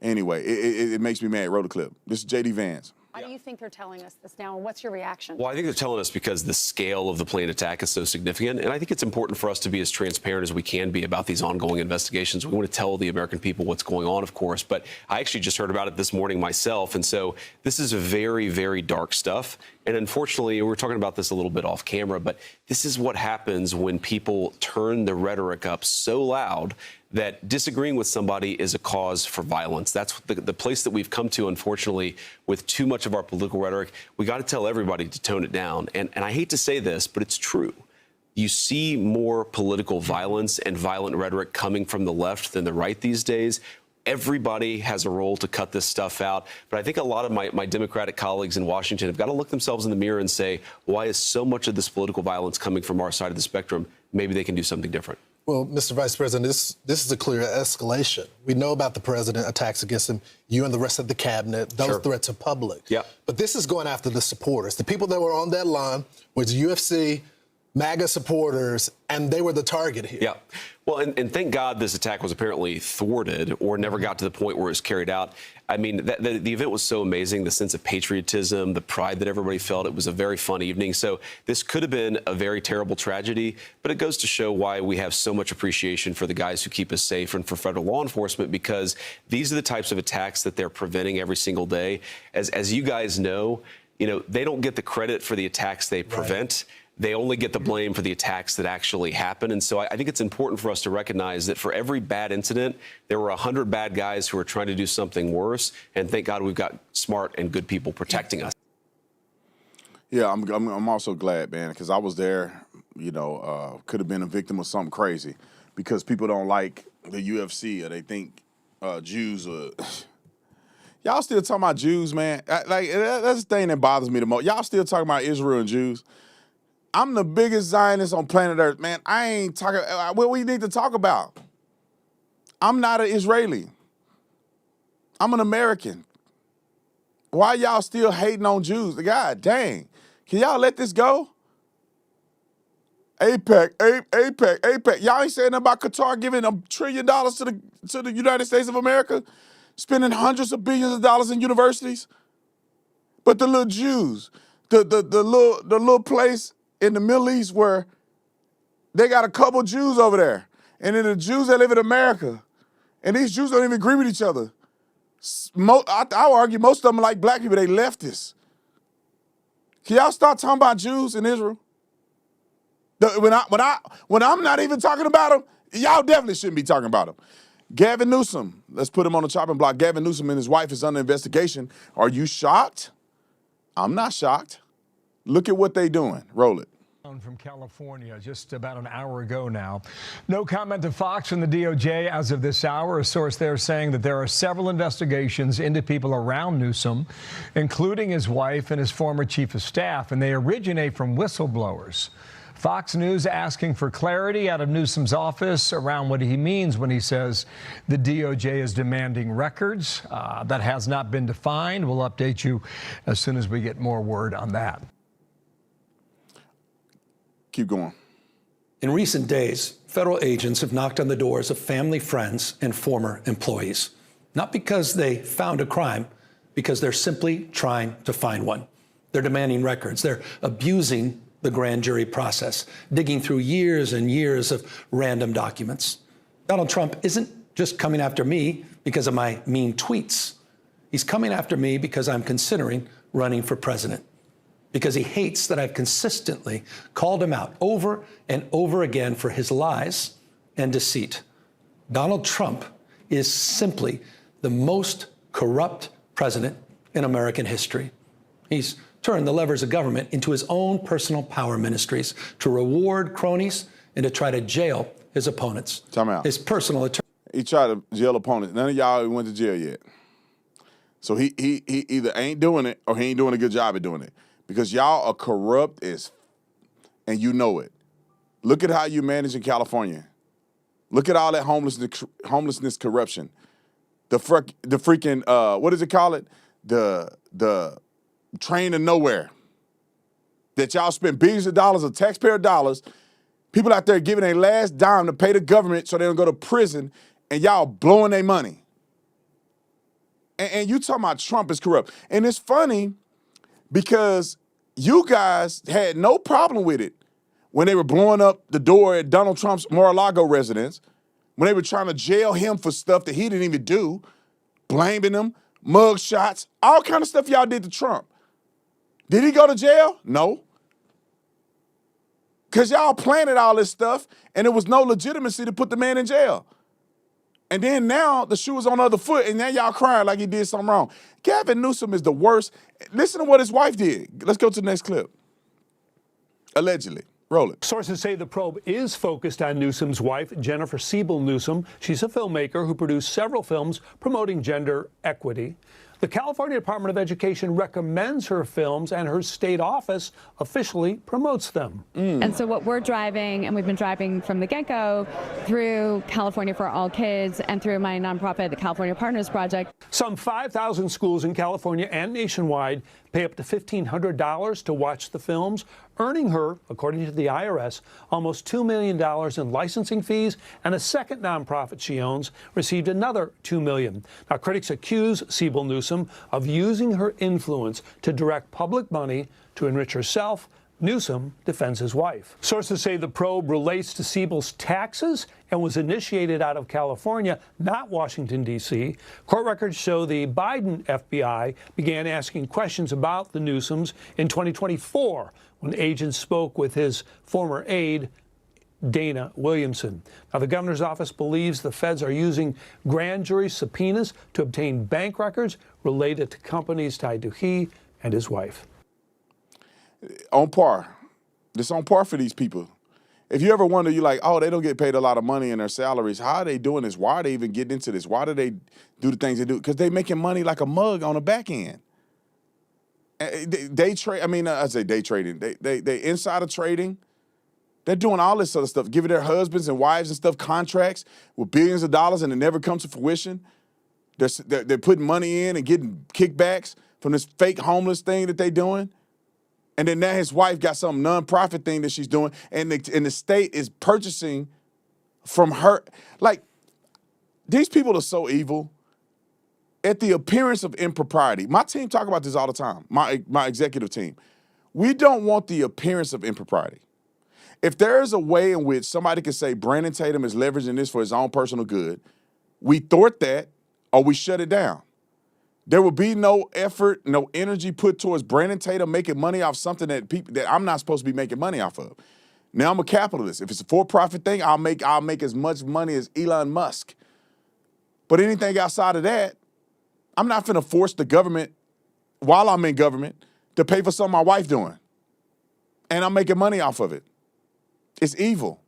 Anyway, it makes me mad. Roll the clip. This is J.D. Vance. Why do you think they're telling us this now, and what's your reaction? Well, I think they're telling us because the scale of the planned attack is so significant, and I think it's important for us to be as transparent as we can be about these ongoing investigations. We want to tell the American people what's going on, of course, but I actually just heard about it this morning myself, and so this is very, very dark stuff. And unfortunately, we were talking about this a little bit off camera, but this is what happens when people turn the rhetoric up so loud that disagreeing with somebody is a cause for violence. That's the place that we've come to, unfortunately, with too much of our political rhetoric. We got to tell everybody to tone it down. And I hate to say this, but it's true. You see more political violence and violent rhetoric coming from the left than the right these days. Everybody has a role to cut this stuff out. But I think a lot of my Democratic colleagues in Washington have got to look themselves in the mirror and say, why is so much of this political violence coming from our side of the spectrum? Maybe they can do something different. Well, Mr. Vice President, this is a clear escalation. We know about the president, attacks against him, you and the rest of the cabinet, those threats are public. Yeah. But this is going after the supporters. The people that were on that line was UFC, MAGA supporters, and they were the target here. Yeah. Well, and thank God this attack was apparently thwarted or never got to the point where it was carried out. I mean, the event was so amazing, the sense of patriotism, the pride that everybody felt. It was a very fun evening. So this could have been a very terrible tragedy, but it goes to show why we have so much appreciation for the guys who keep us safe and for federal law enforcement, because these are the types of attacks that they're preventing every single day. As you guys know, they don't get the credit for the attacks they prevent. Right. They only get the blame for the attacks that actually happen. And so I think it's important for us to recognize that for every bad incident, there were 100 bad guys who are trying to do something worse. And thank God we've got smart and good people protecting us. Yeah, I'm also glad, man, because I was there, could have been a victim of something crazy because people don't like the UFC or they think Jews are... Y'all still talking about Jews, man? Like, that's the thing that bothers me the most. Y'all still talking about Israel and Jews? I'm the biggest Zionist on planet Earth, man. I ain't talking. What we need to talk about? I'm not an Israeli. I'm an American. Why y'all still hating on Jews? God dang. Can y'all let this go? APEC. Y'all ain't saying nothing about Qatar giving $1 trillion to the United States of America, spending hundreds of billions of dollars in universities. But the little Jews, the little place in the Middle East where they got a couple Jews over there. And then the Jews that live in America. And these Jews don't even agree with each other. I would argue most of them are like black people. They leftists. Can y'all start talking about Jews in Israel? When I'm not even talking about them, y'all definitely shouldn't be talking about them. Gavin Newsom, let's put him on the chopping block. Gavin Newsom and his wife is under investigation. Are you shocked? I'm not shocked. Look at what they doing. Roll it. From California just about an hour ago now. No comment to Fox from the DOJ as of this hour. A source there saying that there are several investigations into people around Newsom, including his wife and his former chief of staff, and they originate from whistleblowers. Fox News asking for clarity out of Newsom's office around what he means when he says the DOJ is demanding records. That has not been defined. We'll update you as soon as we get more word on that. Keep going. In recent days, federal agents have knocked on the doors of family, friends, and former employees. Not because they found a crime, because they're simply trying to find one. They're demanding records. They're abusing the grand jury process, digging through years and years of random documents. Donald Trump isn't just coming after me because of my mean tweets. He's coming after me because I'm considering running for president. Because he hates that I've consistently called him out over and over again for his lies and deceit. Donald Trump is simply the most corrupt president in American history. He's turned the levers of government into his own personal power ministries to reward cronies and to try to jail his opponents. Time out. His personal attorney. He tried to jail opponents. None of y'all went to jail yet. So he either ain't doing it or he ain't doing a good job at doing it. Because y'all are corrupt and you know it. Look at how you manage in California. Look at all that homelessness corruption. The freaking what does it call it? The train to nowhere. That y'all spend billions of dollars of taxpayer dollars. People out there giving their last dime to pay the government so they don't go to prison, and y'all blowing their money. And you talking about Trump is corrupt. And it's funny because you guys had no problem with it when they were blowing up the door at Donald Trump's Mar-a-Lago residence, when they were trying to jail him for stuff that he didn't even do, blaming him, mug shots, all kind of stuff y'all did to Trump. Did he go to jail? No. Because y'all planted all this stuff, and there was no legitimacy to put the man in jail. And then now the shoe is on the other foot, and now y'all crying like he did something wrong. Gavin Newsom is the worst. Listen to what his wife did. Let's go to the next clip. Allegedly. Roll it. Sources say the probe is focused on Newsom's wife, Jennifer Siebel Newsom. She's a filmmaker who produced several films promoting gender equity. The California Department of Education recommends her films, and her state office officially promotes them. And so what we're driving, and we've been driving from the get-go through California for All Kids and through my nonprofit, the California Partners Project. Some 5,000 schools in California and nationwide pay up to $1,500 to watch the films, earning her, according to the IRS, almost $2 million in licensing fees, and a second nonprofit she owns received another $2 million. Now, critics accuse Siebel Newsom of using her influence to direct public money to enrich herself. Newsom defends his wife. Sources say the probe relates to Siebel's taxes and was initiated out of California, not Washington, D.C. Court records show the Biden FBI began asking questions about the Newsoms in 2024 when agents spoke with his former aide, Dana Williamson. Now, the governor's office believes the feds are using grand jury subpoenas to obtain bank records related to companies tied to he and his wife. On par. It's on par for these people. If you ever wonder, you're like, oh, they don't get paid a lot of money in their salaries. How are they doing this? Why are they even getting into this? Why do they do the things they do? Because they're making money like a mug on the back end. They trade. I mean, I say day trading. They insider trading. They're doing all this other stuff, giving their husbands and wives and stuff contracts with billions of dollars, and it never comes to fruition. They're putting money in and getting kickbacks from this fake homeless thing that they're doing. And then now his wife got some nonprofit thing that she's doing, and the state is purchasing from her. Like, these people are so evil. At the appearance of impropriety, my team talk about this all the time, my executive team. We don't want the appearance of impropriety. If there is a way in which somebody can say Brandon Tatum is leveraging this for his own personal good, we thwart that or we shut it down. There will be no effort, no energy put towards Brandon Tatum making money off something that I'm not supposed to be making money off of. Now, I'm a capitalist. If it's a for-profit thing, I'll make as much money as Elon Musk. But anything outside of that, I'm not finna force the government, while I'm in government, to pay for something my wife doing. And I'm making money off of it. It's evil.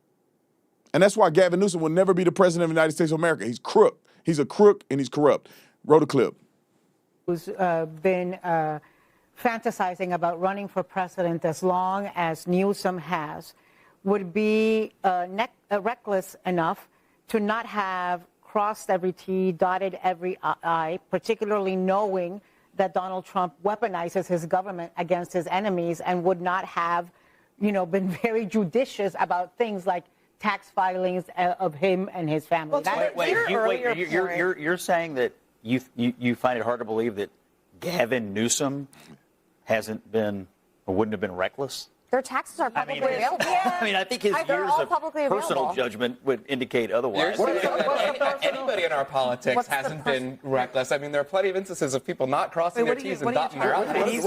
And that's why Gavin Newsom will never be the president of the United States of America. He's crook. He's a crook and he's corrupt. Roll the clip. Who's been fantasizing about running for president as long as Newsom has, would be reckless enough to not have crossed every T, dotted every I, particularly knowing that Donald Trump weaponizes his government against his enemies and would not have, been very judicious about things like tax filings of him and his family. You're saying that you find it hard to believe that Gavin Newsom hasn't been or wouldn't have been reckless? Their taxes are publicly available. I think his years of personal judgment would indicate otherwise. Anybody in our politics hasn't been reckless. I mean, there are plenty of instances of people not crossing their T's and dotting their I's.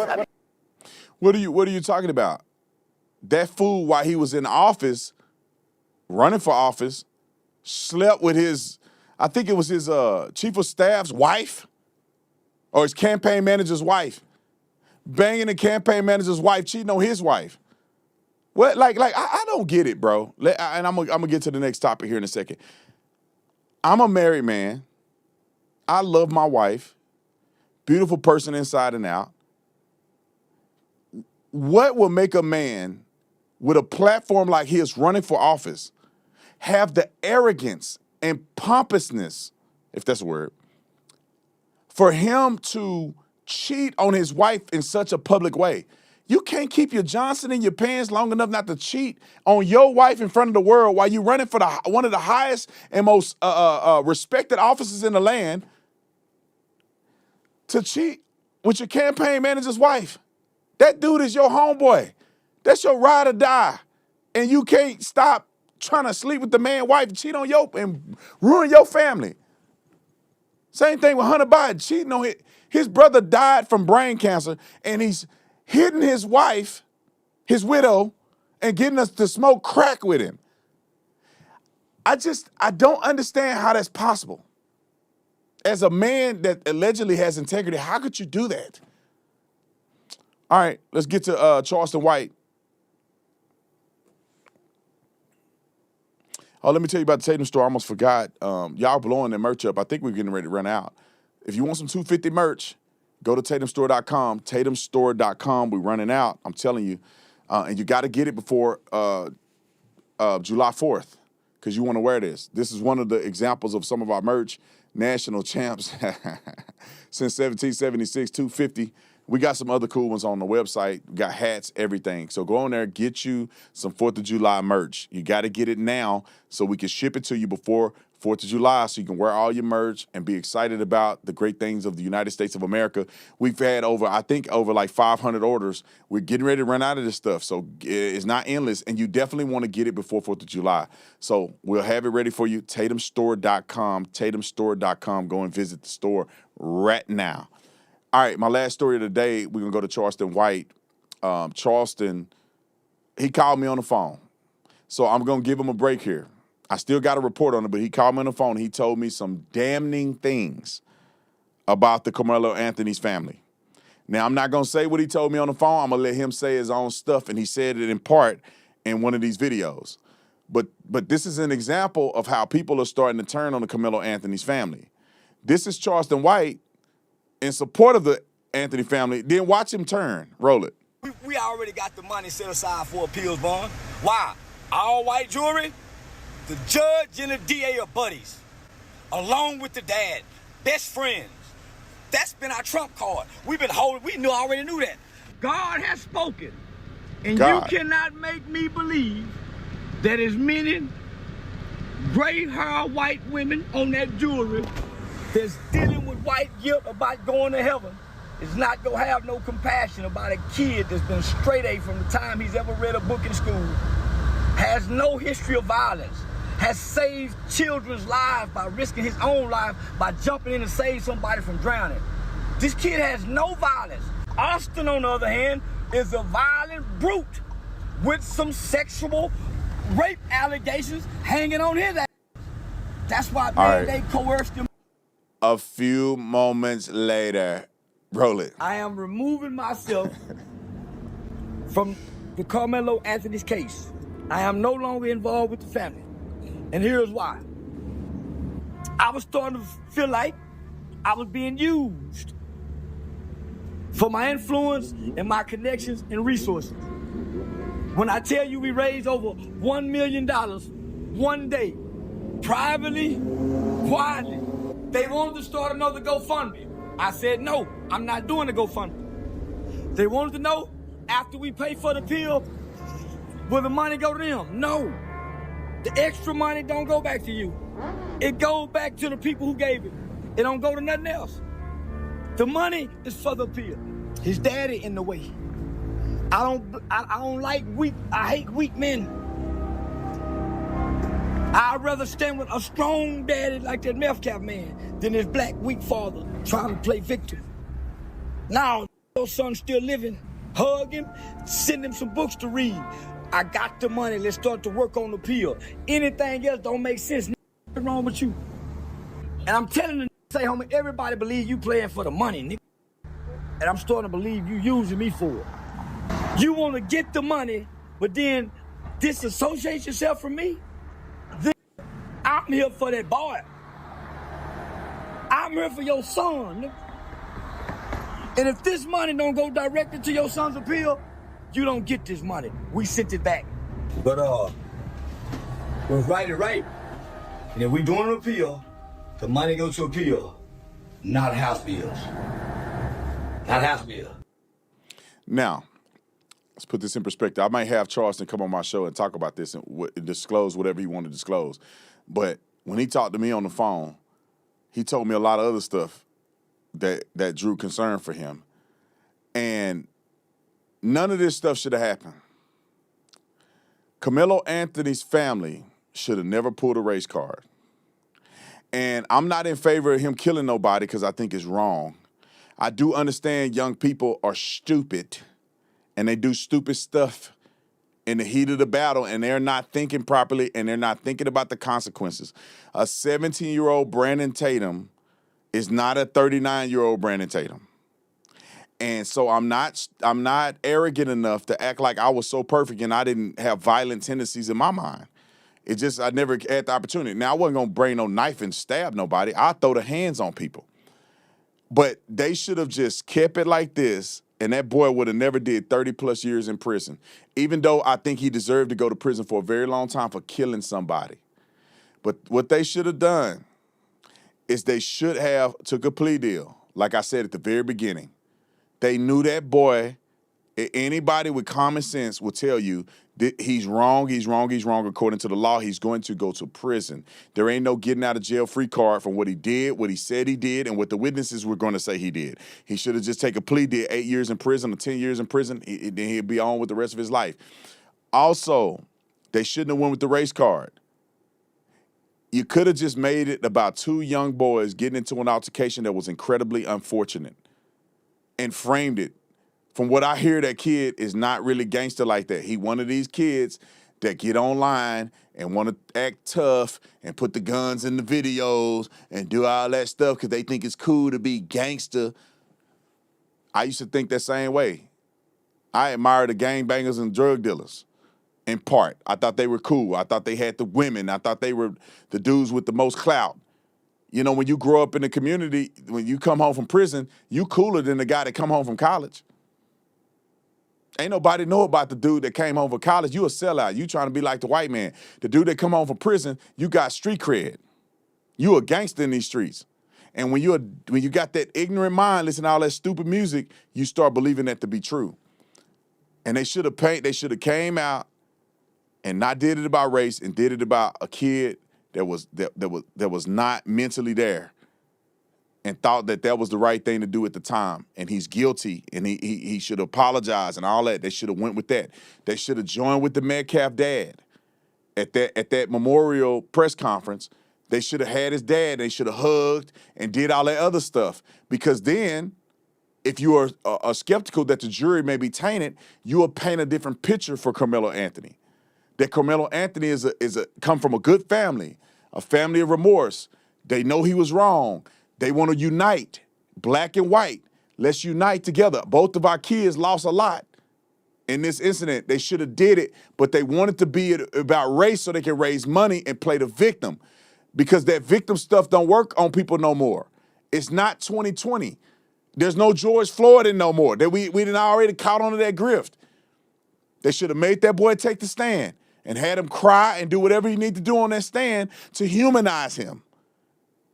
What are you talking about? That fool, while he was in office, running for office, slept with his, I think it was his chief of staff's wife or his campaign manager's wife, banging the campaign manager's wife, cheating on his wife. What, I don't get it, bro. And I'm gonna get to the next topic here in a second. I'm a married man. I love my wife. Beautiful person inside and out. What will make a man with a platform like his running for office have the arrogance and pompousness, if that's a word, for him to cheat on his wife in such a public way? You can't keep your Johnson in your pants long enough not to cheat on your wife in front of the world while you're running for one of the highest and most respected offices in the land, to cheat with your campaign manager's wife. That dude is your homeboy. That's your ride or die. And you can't stop trying to sleep with the man's wife and cheat on and ruin your family. Same thing with Hunter Biden, cheating on his brother died from brain cancer, and he's hitting his wife, his widow, and getting us to smoke crack with him. I don't understand how that's possible. As a man that allegedly has integrity, how could you do that? All right, let's get to Charleston White. Oh, let me tell you about the Tatum store. I almost forgot. Y'all blowing their merch up. I think we're getting ready to run out. If you want some 250 merch, go to tatumstore.com, tatumstore.com. We're running out, I'm telling you. And you got to get it before July 4th because you want to wear this. This is one of the examples of some of our merch. National champs since 1776, 250. We got some other cool ones on the website. We got hats, everything. So go on there, get you some 4th of July merch. You got to get it now so we can ship it to you before 4th of July so you can wear all your merch and be excited about the great things of the United States of America. We've had over like 500 orders. We're getting ready to run out of this stuff. So it's not endless, and you definitely want to get it before 4th of July. So we'll have it ready for you. Tatumstore.com, tatumstore.com. Go and visit the store right now. All right, my last story of the day, we're going to go to Charleston White. Charleston, he called me on the phone. So I'm going to give him a break here. I still got a report on it, but he called me on the phone. He told me some damning things about the Carmelo Anthony's family. Now, I'm not going to say what he told me on the phone. I'm going to let him say his own stuff, and he said it in part in one of these videos. But this is an example of how people are starting to turn on the Carmelo Anthony's family. This is Charleston White in support of the Anthony family. Then watch him turn. Roll it. We already got the money set aside for appeals bond. Why? All white jury, the judge and the DA are buddies, along with the dad, best friends. That's been our trump card. We already knew that. God has spoken, and you cannot make me believe that as many gray-haired white women on that jewelry that's dealing with white guilt about going to heaven is not going to have no compassion about a kid that's been straight A from the time he's ever read a book in school, has no history of violence, has saved children's lives by risking his own life by jumping in to save somebody from drowning. This kid has no violence. Austin, on the other hand, is a violent brute with some sexual rape allegations hanging on his ass. That's why they coerced him. A few moments later, roll it. I am removing myself from the Carmelo Anthony's case. I am no longer involved with the family. And here's why. I was starting to feel like I was being used for my influence and my connections and resources. When I tell you we raised over $1 million one day, privately, quietly, they wanted to start another GoFundMe. I said, no, I'm not doing the GoFundMe. They wanted to know, after we pay for the pill, will the money go to them? No. The extra money don't go back to you. It goes back to the people who gave it. It don't go to nothing else. The money is for the pill. His daddy in the way. I don't like weak, I hate weak men. I'd rather stand with a strong daddy like that meth cap man than his black weak father trying to play victim. Now, your son's still living. Hug him, send him some books to read. I got the money, let's start to work on the pill. Anything else don't make sense. What's wrong with you? And I'm telling the say, homie, everybody believe you playing for the money, nigga. And I'm starting to believe you using me for it. You want to get the money, but then disassociate yourself from me? I'm here for that boy. I'm here for your son, nigga. And if this money don't go directly to your son's appeal, you don't get this money. We sent it back. But What's right is right. And if we're doing an appeal, the money goes to appeal, not House bills. Not House bills. Now, let's put this in perspective. I might have Charleston come on my show and talk about this and disclose whatever he want to disclose. But when he talked to me on the phone, he told me a lot of other stuff that drew concern for him. And none of this stuff should have happened. Carmelo Anthony's family should have never pulled a race card. And I'm not in favor of him killing nobody because I think it's wrong. I do understand young people are stupid and they do stupid stuff in the heat of the battle and they're not thinking properly and they're not thinking about the consequences. A 17-year-old Brandon Tatum is not a 39-year-old Brandon Tatum. And so I'm not arrogant enough to act like I was so perfect and I didn't have violent tendencies in my mind. It just, I never had the opportunity. Now, I wasn't going to bring no knife and stab nobody. I'd throw the hands on people. But they should have just kept it like this, and that boy would have never did 30-plus years in prison, even though I think he deserved to go to prison for a very long time for killing somebody. But what they should have done is they should have took a plea deal, like I said at the very beginning. They knew that boy. Anybody with common sense will tell you that he's wrong, he's wrong, he's wrong. According to the law, he's going to go to prison. There ain't no getting out of jail free card from what he did, what he said he did, and what the witnesses were going to say he did. He should have just taken a plea, did 8 years in prison or 10 years in prison, then he'd be on with the rest of his life. Also, they shouldn't have went with the race card. You could have just made it about two young boys getting into an altercation that was incredibly unfortunate and framed it. From what I hear, that kid is not really gangster like that. He one of these kids that get online and want to act tough and put the guns in the videos and do all that stuff because they think it's cool to be gangster. I used to think that same way. I admire the gangbangers and drug dealers in part. I thought they were cool. I thought they had the women. I thought they were the dudes with the most clout. You know, when you grow up in the community, when you come home from prison, you cooler than the guy that come home from college. Ain't nobody know about the dude that came home from college. You a sellout. You trying to be like the white man. The dude that come home from prison, you got street cred. You a gangster in these streets. And when you got that ignorant mind, listen to all that stupid music, you start believing that to be true. And they should have came out and not did it about race and did it about a kid that was not mentally there and thought that was the right thing to do at the time, and he's guilty, and he should apologize and all that. They should have went with that. They should have joined with the Metcalf dad at that memorial press conference. They should have had his dad. They should have hugged and did all that other stuff, because then if you are skeptical that the jury may be tainted, you will paint a different picture for Carmelo Anthony. That Carmelo Anthony is come from a good family, a family of remorse. They know he was wrong. They want to unite, black and white. Let's unite together. Both of our kids lost a lot in this incident. They should have did it, but they wanted to be about race so they can raise money and play the victim, because that victim stuff don't work on people no more. It's not 2020. There's no George Floyd no more. We done already caught onto that grift. They should have made that boy take the stand and had him cry and do whatever he need to do on that stand to humanize him.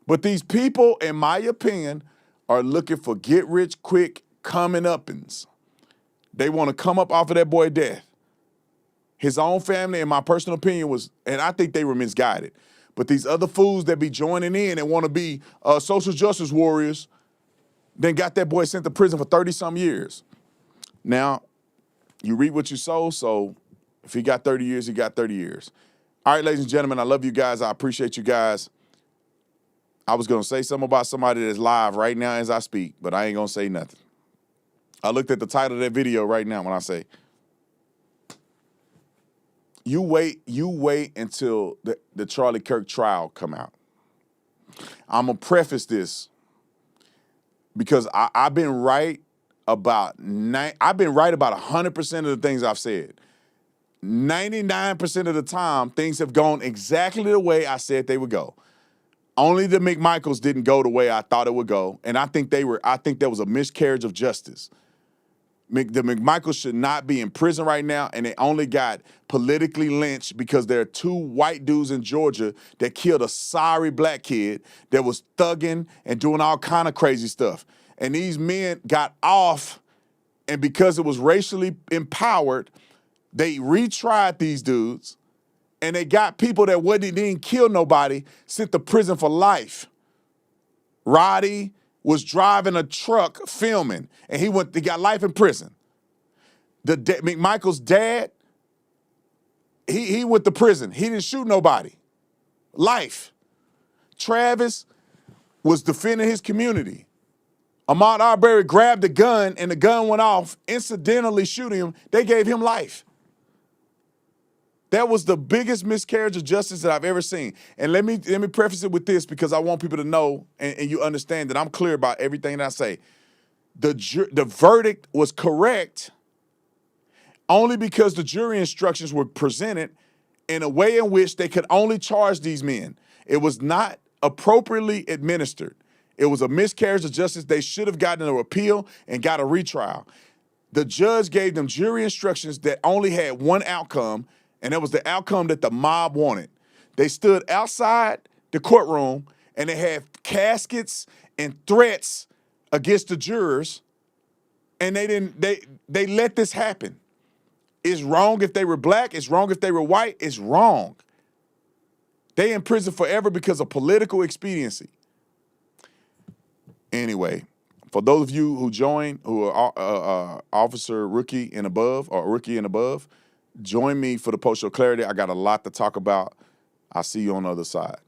But these people, in my opinion, are looking for get-rich-quick coming-uppins. They want to come up off of that boy's death. His own family, in my personal opinion, was, and I think they were misguided. But these other fools that be joining in and want to be social justice warriors, then got that boy sent to prison for 30-some years. Now, you reap what you sow, so if he got 30 years, he got 30 years. All right, ladies and gentlemen, I love you guys. I appreciate you guys. I was going to say something about somebody that's live right now as I speak, but I ain't going to say nothing. I looked at the title of that video right now when I say, you wait until the Charlie Kirk trial come out. I'm going to preface this because I've been right about 100% of the things I've said. 99% of the time, things have gone exactly the way I said they would go. Only the McMichaels didn't go the way I thought it would go, and I think there was a miscarriage of justice. The McMichaels should not be in prison right now, and they only got politically lynched because there are 2 white dudes in Georgia that killed a sorry black kid that was thugging and doing all kind of crazy stuff. And these men got off, and because it was racially empowered, they retried these dudes, and they got people that didn't kill nobody sent to prison for life. Roddy was driving a truck filming, and he got life in prison. McMichael's dad, he went to prison. He didn't shoot nobody. Life. Travis was defending his community. Ahmaud Arbery grabbed the gun, and the gun went off, incidentally shooting him. They gave him life. That was the biggest miscarriage of justice that I've ever seen. And let me preface it with this, because I want people to know and you understand that I'm clear about everything that I say. The verdict was correct only because the jury instructions were presented in a way in which they could only charge these men. It was not appropriately administered. It was a miscarriage of justice. They should have gotten an appeal and got a retrial. The judge gave them jury instructions that only had one outcome, and that was the outcome that the mob wanted. They stood outside the courtroom, and they had caskets and threats against the jurors, and they let this happen. It's wrong if they were black. It's wrong if they were white. It's wrong. They in prison forever because of political expediency. Anyway, for those of you who joined, who are officer rookie and above, or rookie and above, join me for the post-show clarity. I got a lot to talk about. I'll see you on the other side.